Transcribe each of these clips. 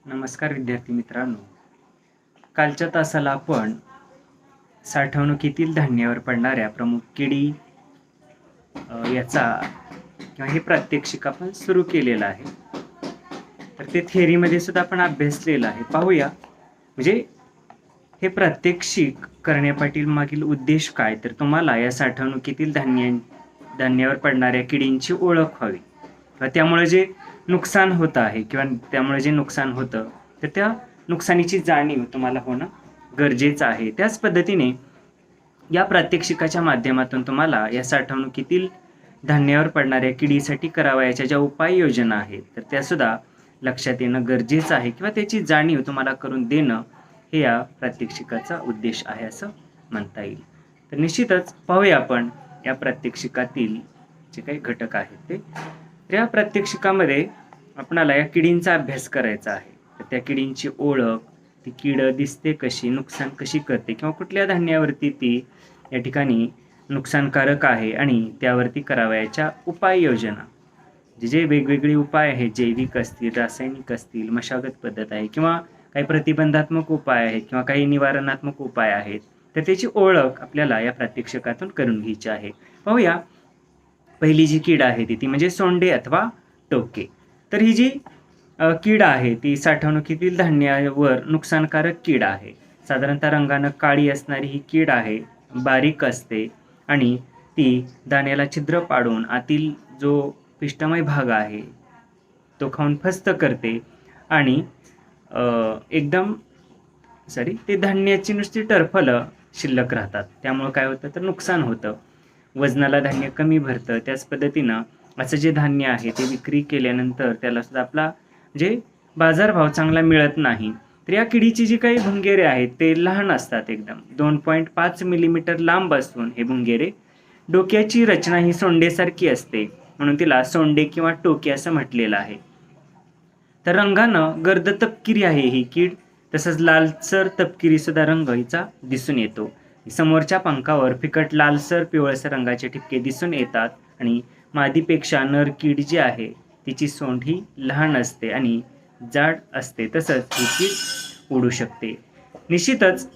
नमस्कार विद्यार्थी मित्रांनो. कालच्या तासाला आपण साठवणुकीतील धान्यावर पडणाऱ्या प्रमुख किडी याचा किंवा हे प्रात्यक्षिक आपण सुरू केलेलं आहे. तर ते थेअरीमध्ये सुद्धा आपण अभ्यासलेलं आहे. पाहूया म्हणजे हे प्रात्यक्षिक करण्यापाठील मागील उद्देश काय, तर तुम्हाला या साठवणुकीतील धान्यावर पडणाऱ्या किडींची ओळख व्हावी किंवा त्यामुळे जे नुकसान होतं आहे किंवा त्यामुळे जे नुकसान होतं तर त्या नुकसानीची जाणीव तुम्हाला होणं गरजेचं आहे. त्याच पद्धतीने या प्रात्यक्षिकाच्या माध्यमातून तुम्हाला या साठवणुकीतील धान्यावर पडणाऱ्या किडीसाठी करावयाच्या ज्या उपाययोजना आहेत तर त्या सुद्धा लक्षात येणं गरजेचं आहे किंवा त्याची जाणीव तुम्हाला करून देणं हे या प्रात्यक्षिकाचा उद्देश आहे असं म्हणता येईल. तर निश्चितच पाहूया आपण या प्रात्यक्षिकातील जे काही घटक आहेत ते. तर या प्रात्यक्षिकामध्ये आपणाला या किडींचा अभ्यास करायचा आहे. तर त्या किडींची ओळख, ती कीड दिसते कशी, नुकसान कशी करते किंवा कुठल्या धान्यावरती ती या ठिकाणी नुकसानकारक आहे आणि त्यावरती करावयाच्या उपाययोजना, जे वेगवेगळे उपाय आहेत, जैविक असतील, रासायनिक असतील, मशागत पद्धत आहे किंवा काही प्रतिबंधात्मक उपाय आहेत किंवा काही निवारणात्मक उपाय आहेत, तर त्याची ओळख आपल्याला या प्रात्यक्षिकातून करून घ्यायची आहे. पाहूया पहिली जी कीड आहे ती म्हणजे सोंडे अथवा टोके. तर ही जी कीड आहे ती साठवणुकीतील धान्यावर नुकसानकारक कीड आहे. साधारणतः रंगानं काळी असणारी ही कीड आहे, बारीक असते आणि ती दाण्याला छिद्र पाडून आतील जो पिष्टमय भाग आहे तो खाऊन फस्त करते आणि ते धान्याची नुसती टरफलं शिल्लक राहतात. त्यामुळे काय होतं तर नुकसान होतं, वजनाला धान्य कमी भरतं. त्याच पद्धतीनं असं जे धान्य आहे ते विक्री केल्यानंतर त्याला सुद्धा आपला जे बाजारभाव चांगला मिळत नाही. तर या किडीची जी काही भुंगेरे आहेत ते लहान असतात, एकदम 2.5 मिलीमीटर लांब असून हे भुंगेरे डोक्याची रचना ही सोंडेसारखी असते, म्हणून तिला सोंडे किंवा टोके असं म्हटलेलं आहे. तर रंगानं गर्द तपकिरी आहे ही कीड, तसंच लालसर तपकिरी सुद्धा रंग हिचा दिसून येतो. समोरच्या पंखावर फिकट लालसर पिवळसर रंगाचे ठिपके दिसून येतात आणि मादीपेक्षा नर कीड जी आहे तिची सोंड ही लहान असते आणि जाड असते. तसंच ही कीड उडू शकते. निश्चितच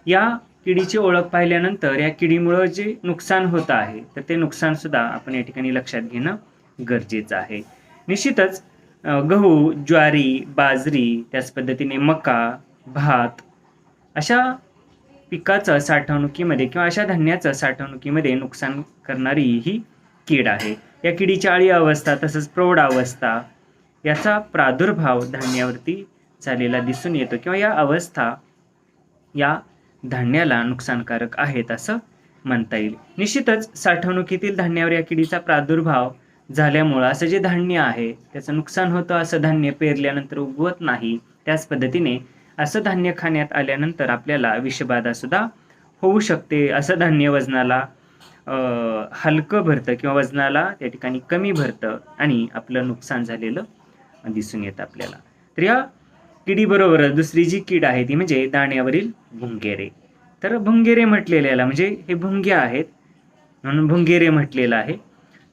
या किडीची ओळख पाहिल्यानंतर या किडीमुळं जे नुकसान होतं आहे तर ते नुकसान सुद्धा आपण या ठिकाणी लक्षात घेणं गरजेचं आहे. निश्चितच गहू, ज्वारी, बाजरी, त्याच पद्धतीने मका, भात अशा पिकाचं साठवणुकीमध्ये किंवा अशा धान्याचं साठवणुकीमध्ये नुकसान करणारी ही कीड आहे. या किडीची अळी अवस्था तसंच प्रौढ अवस्था याचा प्रादुर्भाव धान्यावरती झालेला दिसून येतो किंवा या अवस्था या धान्याला नुकसानकारक आहेत असं म्हणता येईल. निश्चितच साठवणुकीतील धान्यावर या किडीचा प्रादुर्भाव झाल्यामुळं असं जे धान्य आहे त्याचं नुकसान होतं. असं धान्य पेरल्यानंतर उगवत नाही. त्याच पद्धतीने असं धान्य खाण्यात आल्यानंतर आपल्याला विषबाधा सुद्धा होऊ शकते. असं धान्य वजनाला हलकं भरतं किंवा वजनाला त्या ठिकाणी कमी भरतं आणि आपलं नुकसान झालेलं दिसून येतं आपल्याला. तर या किडीबरोबर दुसरी जी कीड आहे ती म्हणजे दाण्यावरील भुंगेरे. तर भुंगेरे म्हटलेल्याला म्हणजे हे भुंगे आहेत म्हणून भुंगेरे म्हटलेलं आहे.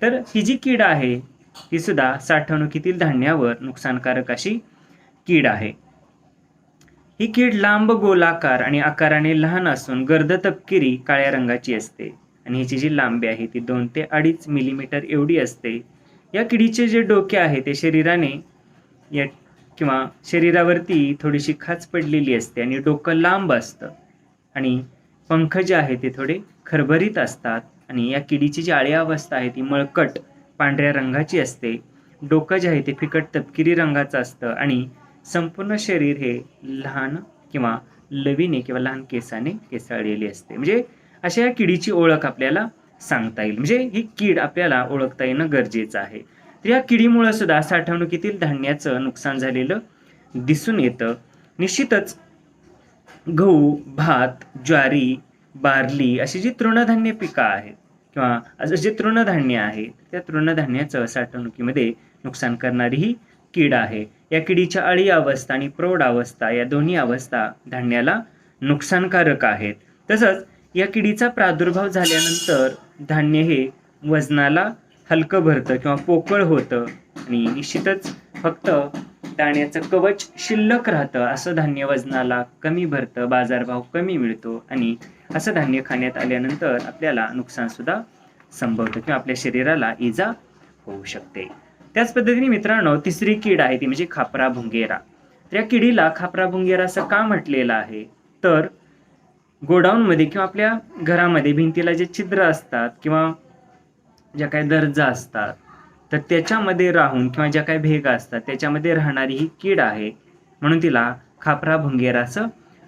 तर ही जी कीड आहे ही सुद्धा साठवणुकीतील धान्यावर नुकसानकारक अशी कीड आहे. ही कीड लांब, गोलाकार आणि आकाराने लहान असून गर्द तपकिरी काळ्या रंगाची असते आणि हिची जी लांबी आहे ती 2 ते 2.5 मिलीमीटर एवढी असते. या किडीचे जे डोके आहे ते शरीराने किंवा शरीरावरती थोडीशी खाच पडलेली असते आणि डोकं लांब असतं आणि पंख जे आहे ते थोडे खरबरीत असतात आणि या किडीची जी अळी अवस्था आहे ती मळकट पांढऱ्या रंगाची असते. डोकं जे आहे ते फिकट तपकिरी रंगाचं असतं आणि संपूर्ण शरीर हे लहान किंवा लवीने किंवा लहान केसाने केसाळलेली असते. म्हणजे अशा या किडीची ओळख आपल्याला सांगता येईल, म्हणजे ही कीड आपल्याला ओळखता येणं गरजेचं आहे. तर या किडीमुळे सुद्धा साठवणुकीतील धान्याचं नुकसान झालेलं दिसून येतं. निश्चितच गहू, भात, ज्वारी, बार्ली अशी जी तृणधान्य पिकं आहेत किंवा असं जे तृणधान्य आहे त्या तृणधान्याचं साठवणुकीमध्ये नुकसान करणारी ही कीड आहे. या किडीच्या अळी अवस्था आणि प्रौढ अवस्था या दोन्ही अवस्था धान्याला नुकसानकारक आहेत. तसंच या किडीचा प्रादुर्भाव झाल्यानंतर धान्य हे वजनाला हलकं भरतं किंवा पोकळ होतं आणि निश्चितच फक्त टाळण्याचं कवच शिल्लक राहतं. असं धान्य वजनाला कमी भरतं, बाजारभाव कमी मिळतो आणि असं धान्य खाण्यात आल्यानंतर आपल्याला नुकसान सुद्धा संभवतं किंवा आपल्या शरीराला इजा होऊ शकते. त्याच पद्धतीने मित्रांनो, तिसरी कीड आहे ती म्हणजे खापरा भुंगेरा. तर या किडीला खापरा भुंगेरा असं का म्हटलेलं आहे, तर गोडाऊनमध्ये किंवा आपल्या घरामध्ये भिंतीला जे छिद्र असतात किंवा ज्या काही दर्जा असतात, तर त्याच्यामध्ये राहून किंवा ज्या काही भेगा असतात त्याच्यामध्ये राहणारी ही कीड आहे, म्हणून तिला खापरा भुंगेरा असं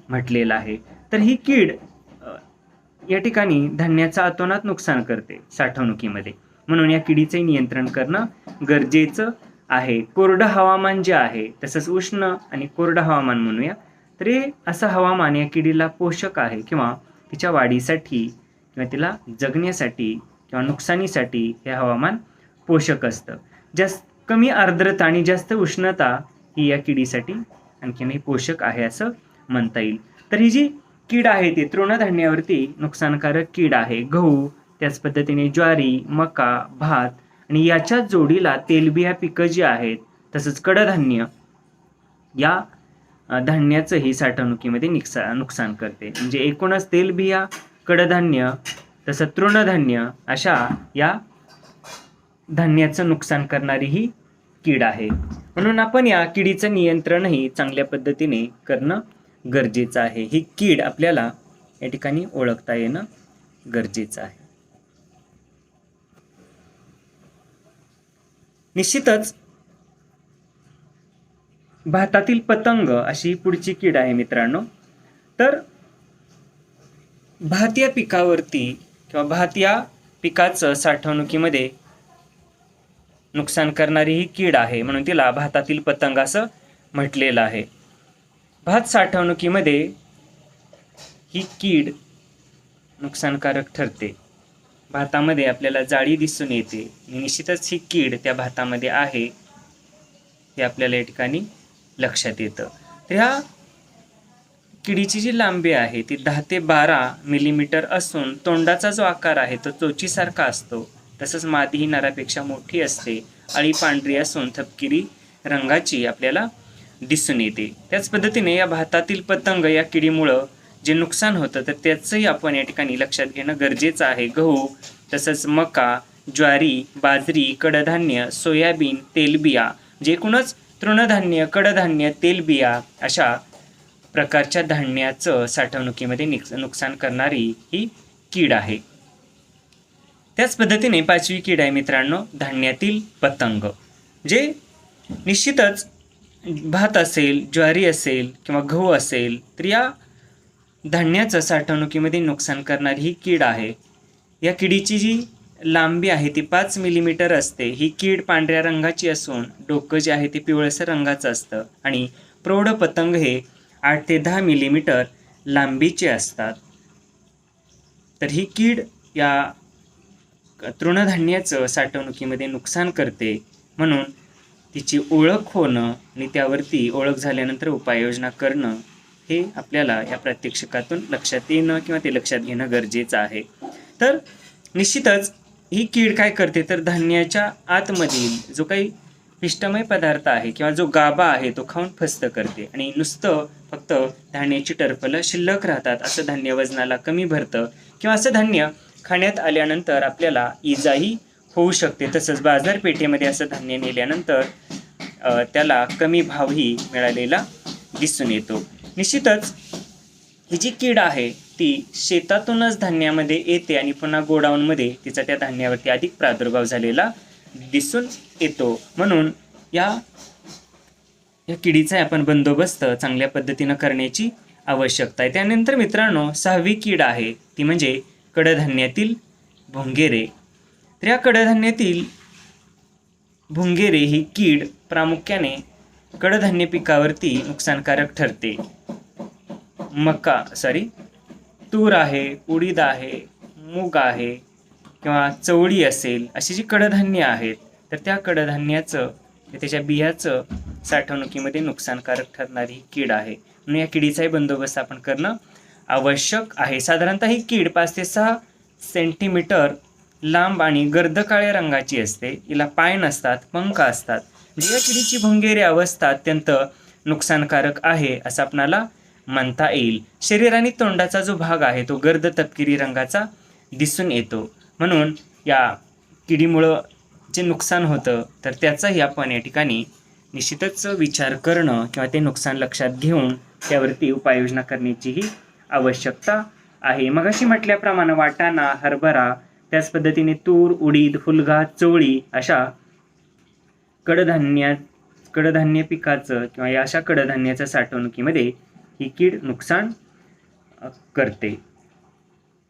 म्हटलेलं आहे. तर ही कीड या ठिकाणी धान्याचं अतोनात नुकसान करते साठवणुकीमध्ये, म्हणून या किडीचे नियंत्रण करणं गरजेचं आहे. कोरडं हवामान जे आहे, तसंच उष्ण आणि कोरडं हवामान म्हणूया, तर हे असं हवामान या किडीला पोषक आहे किंवा तिच्या वाढीसाठी किंवा तिला जगण्यासाठी किंवा नुकसानीसाठी हे हवामान पोषक असतं. जास्त कमी आर्द्रता आणि जास्त उष्णता ही या किडीसाठी आणखीनही पोषक आहे असं म्हणता येईल. तर ही जी कीड आहे ती तृणधान्यावरती नुकसानकारक कीड आहे. गहू, त्याच पद्धतीने ज्वारी, मका, भात आणि याच्या जोडीला तेलबिया पिकं जी आहेत, तसंच कडधान्य या धान्याचंही साठवणुकीमध्ये नुकसान करते. म्हणजे एकूणच तेलबिया, कडधान्य तसं तृणधान्य अशा या धान्याचं नुकसान करणारी ही कीड आहे. म्हणून आपण या किडीचं नियंत्रणही चांगल्या पद्धतीने करणं गरजेचं आहे. ही कीड आपल्याला या ठिकाणी ओळखता येणं गरजेचं आहे. निश्चितच भातातील पतंग अशी पुढची कीड आहे मित्रांनो. तर भात या पिकावरती किंवा भात या पिकाचं साठवणुकीमध्ये नुकसान करणारी ही कीड आहे, म्हणून तिला भातातील पतंग असं म्हटलेलं आहे. भात साठवणुकीमध्ये ही कीड नुकसानकारक ठरते. भातामध्ये आपल्याला जाळी दिसून येते, निश्चितच ही कीड त्या भातामध्ये आहे हे आपल्याला या ठिकाणी लक्षात येतं. तर ह्या किडीची जी लांबी आहे ती 10 ते 12 मिलीमीटर असून तोंडाचा जो आकार आहे तो चोचीसारखा असतो. तसंच मादी ही नरापेक्षा मोठी असते. अळी पांढरी असून तपकिरी रंगाची आपल्याला दिसून येते. त्याच पद्धतीने या भातातील पतंग या किडीमुळं जे नुकसान होतं तर त्याचंही आपण या ठिकाणी लक्षात घेणं गरजेचं आहे. गहू, तसंच मका, ज्वारी, बाजरी, कडधान्य, सोयाबीन, तेलबिया, जे एकूणच तृणधान्य, कडधान्य, तेलबिया अशा प्रकारच्या धान्याचं साठवणुकीमध्ये नुकसान करणारी ही कीड आहे. त्याच पद्धतीने 5वी कीड आहे मित्रांनो, धान्यातील पतंग. जे निश्चितच भात असेल, ज्वारी असेल किंवा गहू असेल तर या धान्याचं साठवणुकीमध्ये नुकसान करणारी ही कीड आहे. या किडीची जी लांबी आहे ती 5 मिलीमीटर असते. ही कीड पांढऱ्या रंगाची असून डोकं जे आहे ते पिवळसर रंगाचं असतं आणि प्रौढ पतंग हे 8 ते 10 मिलीमीटर लांबीचे असतात. तर ही कीड या तृणधान्याचं साठवणुकीमध्ये नुकसान करते, म्हणून तिची ओळख होणं आणि त्यावरती ओळख झाल्यानंतर उपाययोजना करणं हे आपल्याला या प्रात्यक्षिकातून लक्षात येणं किंवा ते लक्षात घेणं गरजेचं आहे. तर निश्चितच ही कीड काय करते तर धान्याच्या आतमधील जो काही पिष्टमय पदार्थ आहे किंवा जो गाभा आहे तो खाऊन फस्त करते आणि नुसतं फक्त धान्याची टरफलं शिल्लक राहतात. असं धान्य वजनाला कमी भरतं किंवा असं धान्य खाण्यात आल्यानंतर आपल्याला इजाही होऊ शकते. तसंच बाजारपेठेमध्ये असं धान्य नेल्यानंतर त्याला कमी भावही मिळालेला दिसून येतो. निश्चितच ही जी कीड आहे ती शेतातूनच धान्यामध्ये येते आणि पुन्हा गोडाऊनमध्ये तिचा त्या धान्यावरती अधिक प्रादुर्भाव झालेला दिसून येतो. म्हणून या किडीचा आपण बंदोबस्त चांगल्या पद्धतीनं करण्याची आवश्यकता आहे. त्यानंतर मित्रांनो 6वी कीड आहे ती म्हणजे कडधान्यातील भुंगेरे. तर या कडधान्यातील भुंगेरे ही कीड प्रामुख्याने कडधान्य पिकावरती नुकसानकारक ठरते. तूर आहे, उडीद आहे, मूग आहे किंवा चवळी असेल अशी जी कडधान्य आहेत तर त्या कडधान्याचं त्याच्या बियाचं साठवणुकीमध्ये नुकसानकारक ठरणारी कीड आहे. म्हणून या किडीचाही बंदोबस्त आपण करणं आवश्यक आहे. साधारणतः ही कीड 5 ते 6 सेंटीमीटर लांब आणि गर्द काळ्या रंगाची असते. हिला पाय नसतात, पंख असतात म्हणजे या किडीची भुंगेरी अवस्था अत्यंत नुकसानकारक आहे असं आपणाला म्हणता येईल. शरीर आणि तोंडाचा जो भाग आहे तो गर्द तपकिरी रंगाचा दिसून येतो. म्हणून या किडीमुळं जे नुकसान होतं तर त्याचाही आपण या ठिकाणी निश्चितच विचार करणं किंवा ते नुकसान लक्षात घेऊन त्यावरती उपाययोजना करण्याचीही आवश्यकता आहे. मगाशी म्हटल्याप्रमाणे वाटाणा, हरभरा, त्याच पद्धतीने तूर, उडीद, हुलगा, चवळी अशा कडधान्य पिकाचं किंवा या अशा कडधान्याच्या साठवणुकीमध्ये ही कीड नुकसान करते.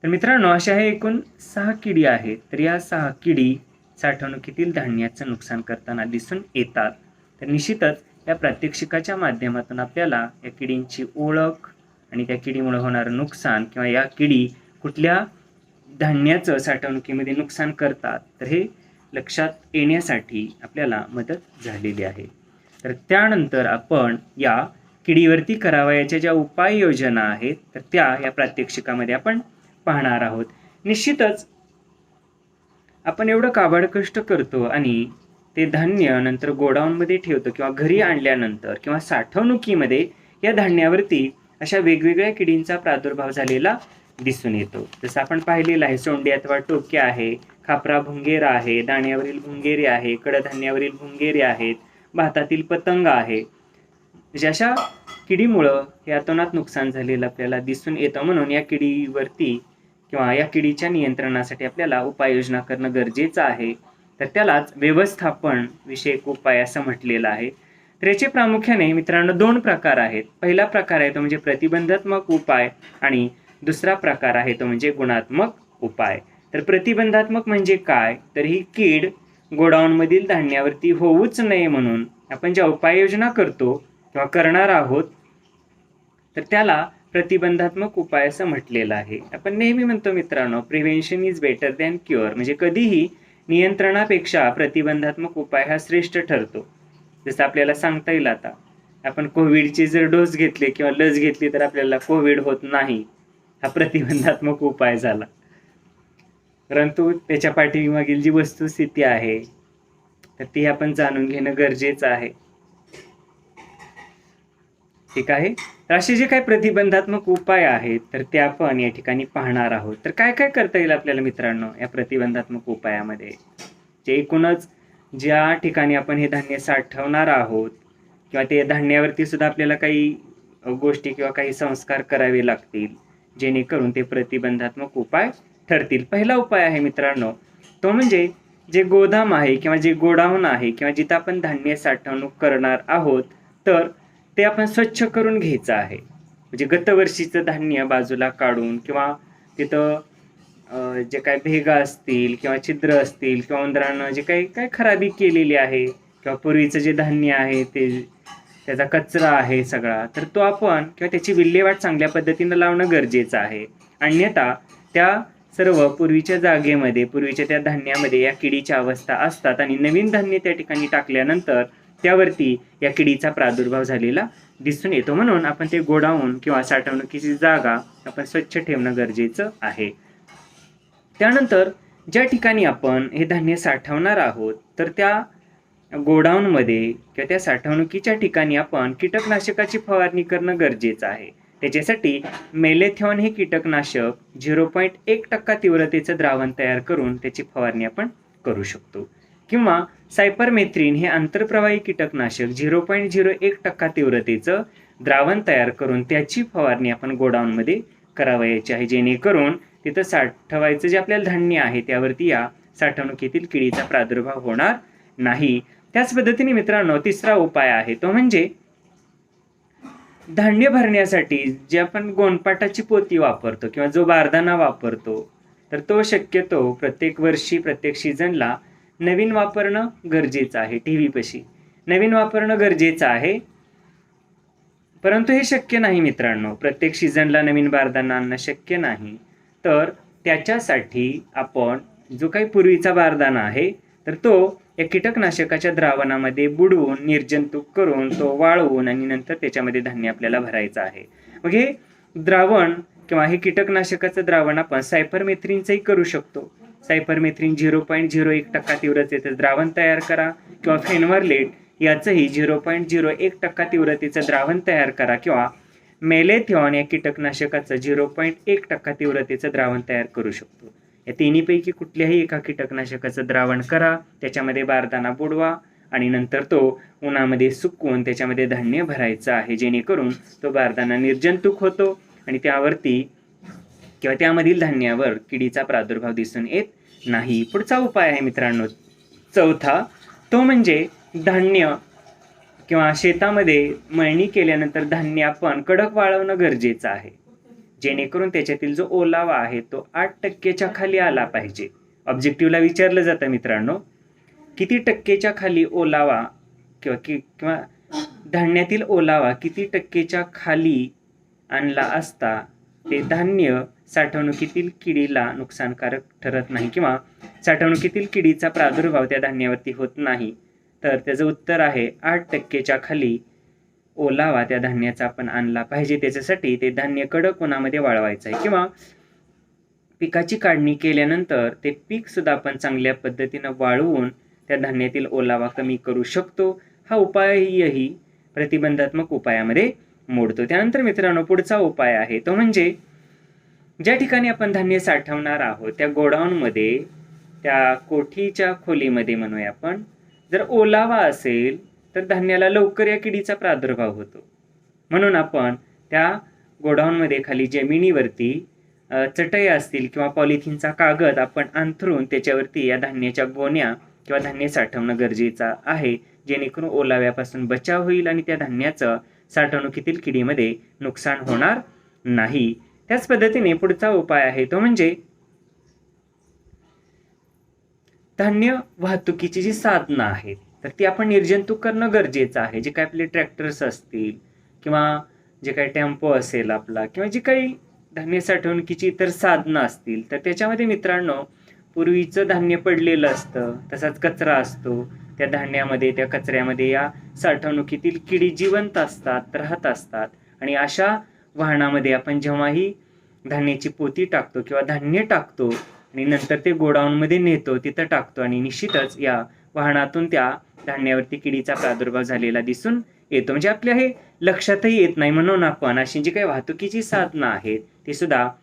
तर मित्रांनो, अशा हे एकूण 6 किडी आहेत. तर या 6 किडी साठवणुकीतील धान्याचं नुकसान करताना दिसून येतात. तर निश्चितच या प्रात्यक्षिकाच्या माध्यमातून आपल्याला या किडींची ओळख आणि त्या किडीमुळे होणारं नुकसान किंवा या किडी कुठल्या धान्याचं साठवणुकीमध्ये नुकसान करतात तर हे लक्षात येण्यासाठी आपल्याला मदत झालेली आहे. तर त्यानंतर आपण या किडीवरती करावयाच्या ज्या उपाययोजना आहेत तर त्या या प्रात्यक्षिकामध्ये आपण पाहणार आहोत. निश्चितच आपण एवढं काबाड कष्ट करतो आणि ते धान्य नंतर गोडाऊनमध्ये ठेवतो किंवा घरी आणल्यानंतर किंवा साठवणुकीमध्ये या धान्यावरती अशा वेगवेगळ्या किडींचा प्रादुर्भाव झालेला दिसून येतो. जसं आपण पाहिलेलं आहे, सोंडे अथवा टोके आहे, खापरा भुंगेरा आहे, दाण्यावरील भुंगेरी आहे, कडधान्यावरील भुंगेरी आहेत, भातातील पतंग आहे. म्हणजे अशा किडीमुळं हे अतोनात नुकसान झालेलं आपल्याला दिसून येतं. म्हणून या किडीवरती किंवा या किडीच्या नियंत्रणासाठी आपल्याला उपाययोजना करणं गरजेचं आहे. तर त्यालाच व्यवस्थापन विषयक उपाय असं म्हटलेलं आहे. तर याचे प्रामुख्याने मित्रांनो 2 प्रकार आहेत. पहिला प्रकार आहे तो म्हणजे प्रतिबंधात्मक उपाय आणि दुसरा प्रकार आहे तो म्हणजे गुणात्मक उपाय. तर प्रतिबंधात्मक म्हणजे काय, तर ही कीड गोडाऊनमधील धान्यावरती होऊच नये म्हणून आपण ज्या उपाययोजना करतो किंवा करणार आहोत तर त्याला प्रतिबंधात्मक उपाय असं म्हटलेलं आहे. आपण नेहमी म्हणतो मित्रांनो, prevention is better than cure. म्हणजे कधीही नियंत्रणापेक्षा प्रतिबंधात्मक उपाय हा श्रेष्ठ ठरतो. जसं आपल्याला सांगता येईल, आता आपण कोविडचे जर डोस घेतले किंवा लस घेतली तर आपल्याला कोविड होत नाही, हा प्रतिबंधात्मक उपाय झाला. परंतु त्याच्या पाठीमागील जी वस्तुस्थिती आहे तर ती आपण जाणून घेणं गरजेचं आहे. ठीक आहे. तर असे जे काही प्रतिबंधात्मक उपाय आहेत तर ते आपण या ठिकाणी पाहणार आहोत. तर काय काय करता येईल आपल्याला मित्रांनो या प्रतिबंधात्मक उपायामध्ये, जे एकूणच ज्या ठिकाणी आपण हे धान्य साठवणार आहोत किंवा ते धान्यावरती सुद्धा आपल्याला काही गोष्टी किंवा काही संस्कार करावे लागतील जेणेकरून ते प्रतिबंधात्मक उपाय ठरतील. पहिला उपाय आहे मित्रांनो तो म्हणजे जे गोदाम आहे किंवा जे गोडाऊन आहे किंवा जिथं आपण धान्य साठवणूक करणार आहोत तर ते आपण स्वच्छ करून घ्यायचं आहे. म्हणजे गतवर्षीचं धान्य बाजूला काढून किंवा तिथं जे काही भेगा असतील किंवा छिद्र असतील किंवा उंदरानं जे काही खराबी केलेली आहे किंवा पूर्वीचं जे धान्य आहे ते त्याचा कचरा आहे सगळा, तर तो आपण किंवा त्याची विल्हेवाट चांगल्या पद्धतीनं लावणं गरजेचं आहे. अन्यथा त्या सर्व पूर्वीच्या जागेमध्ये पूर्वीच्या त्या धान्यामध्ये या किडीच्या अवस्था असतात आणि नवीन धान्य त्या ठिकाणी टाकल्यानंतर त्यावरती या किडीचा प्रादुर्भाव झालेला दिसून येतो. म्हणून आपण ते गोडाऊन किंवा साठवणुकीची जागा आपण स्वच्छ ठेवणं गरजेचं आहे. त्यानंतर ज्या ठिकाणी आपण हे धान्य साठवणार आहोत तर त्या गोडाऊनमध्ये किंवा त्या साठवणुकीच्या ठिकाणी आपण कीटकनाशकाची फवारणी करणं गरजेचं आहे. त्याच्यासाठी मेलेथॉन हे कीटकनाशक 0.1% तीव्रतेचं द्रावण तयार करून त्याची फवारणी आपण करू शकतो. किंवा सायपरमेथ्रिन हे आंतरप्रवाही कीटकनाशक 0.01% तीव्रतेचं द्रावण तयार करून त्याची फवारणी आपण गोडाऊनमध्ये करावयाची आहे, जेणेकरून तिथं साठवायचं जे आपल्याला धान्य आहे त्यावरती या साठवणुकीतील किडीचा प्रादुर्भाव होणार नाही. त्याच पद्धतीने मित्रांनो तिसरा उपाय आहे तो म्हणजे धान्य भरण्यासाठी जे आपण गोणपाटाची पोती वापरतो किंवा जो बारदाना वापरतो तर तो शक्यतो प्रत्येक वर्षी प्रत्येक सीझनला नवीन वापरणं गरजेचं आहे. टीव्हीपाशी नवीन वापरणं गरजेचं आहे. परंतु हे शक्य नाही मित्रांनो, प्रत्येक सीझनला नवीन बारदाना आणणं शक्य नाही. तर त्याच्यासाठी आपण जो काही पूर्वीचा बारदाना आहे तर तो या कीटकनाशकाच्या द्रावणामध्ये बुडवून निर्जंतुक करून तो वाळवून आणि नंतर त्याच्यामध्ये धान्य आपल्याला भरायचं आहे. मग हे द्रावण किंवा हे कीटकनाशकाचं द्रावण आपण सायपरमेथ्रिनचंही करू शकतो. सायपरमेथ्रिन 0.01% तीव्रतेचं द्रावण तयार करा किंवा फेनवरलेट याचंही 0.01% तीव्रतेचं द्रावण तयार करा किंवा मेलेथिऑन या कीटकनाशकाचं 0.1% तीव्रतेचं द्रावण तयार करू शकतो. या तिन्हीपैकी कुठल्याही एका कीटकनाशकाचं द्रावण करा, त्याच्यामध्ये बारदाना बुडवा आणि नंतर तो उन्हामध्ये सुकवून त्याच्यामध्ये धान्य भरायचं आहे, जेणेकरून तो बारदाना निर्जंतुक होतो आणि त्यावरती किंवा त्यामधील धान्यावर किडीचा प्रादुर्भाव दिसून येत नाही. पुढचा उपाय आहे मित्रांनो चौथा, तो म्हणजे धान्य किंवा शेतामध्ये मळणी केल्यानंतर धान्य आपण कडक वाळवणं गरजेचं आहे, जेणेकरून त्याच्यातील जो ओलावा आहे तो 8%च्या खाली आला पाहिजे. ऑब्जेक्टिव्हला विचारलं जातं मित्रांनो, किती टक्केच्या खाली ओलावा किंवा धान्यातील ओलावा किती टक्केच्या खाली आणला असता ते धान्य साठवणुकीतील किडीला नुकसानकारक ठरत नाही किंवा साठवणुकीतील किडीचा प्रादुर्भाव त्या धान्यावरती होत नाही. तर त्याचं उत्तर आहे 8%च्या खाली ओलावा त्या धान्याचा आपण आणला पाहिजे. त्याच्यासाठी ते धान्य कडक उन्हामध्ये वाळवायचं आहे किंवा पिकाची काढणी केल्यानंतर ते पीक सुद्धा आपण चांगल्या पद्धतीनं वाळवून त्या धान्यातील ओलावा कमी करू शकतो. हा उपायही प्रतिबंधात्मक उपायामध्ये मोडतो. त्यानंतर मित्रांनो पुढचा उपाय आहे तो म्हणजे ज्या ठिकाणी आपण धान्य साठवणार आहोत त्या गोडाऊनमध्ये, त्या कोठीच्या खोलीमध्ये म्हणूया आपण, जर ओलावा असेल तर धान्याला लवकर या किडीचा प्रादुर्भाव होतो. म्हणून आपण त्या गोडाऊनमध्ये खाली जमिनीवरती चटई असतील किंवा पॉलिथिनचा कागद आपण अंथरून त्याच्यावरती या धान्याच्या गोण्या किंवा धान्य साठवणं गरजेचं आहे, जेणेकरून ओलाव्यापासून बचाव होईल आणि त्या धान्याचं साठवणुकीतील किडीमध्ये नुकसान होणार नाही. त्याच पद्धतीने पुढचा उपाय आहे तो म्हणजे धान्य वाहतुकीची जी साधनं आहेत तर ती आपण निर्जंतुक करणं गरजेचं आहे. जे काही आपले ट्रॅक्टर्स असतील किंवा जे काही टेम्पो असेल आपला किंवा जी काही धान्य साठवणुकीची इतर साधनं असतील तर त्याच्यामध्ये मित्रांनो पूर्वीचं धान्य पडलेलं असतं, तसाच कचरा असतो. त्या धान्यामध्ये, त्या कचऱ्यामध्ये या साठवणुकीतील किडी जिवंत असतात, राहत असतात आणि अशा वाहनामध्ये आपण जेव्हाही धान्याची पोती टाकतो किंवा धान्य टाकतो आणि नंतर ते गोडाऊनमध्ये नेतो, तिथं टाकतो आणि निश्चितच या वाहनातून त्या धान्यावरती किडीचा प्रादुर्भाव झालेला दिसून येतो. म्हणजे आपल्या हे लक्षातही येत नाही, म्हणून आपण अशी जी काही वाहतुकीची साधनं आहेत ती सुद्धा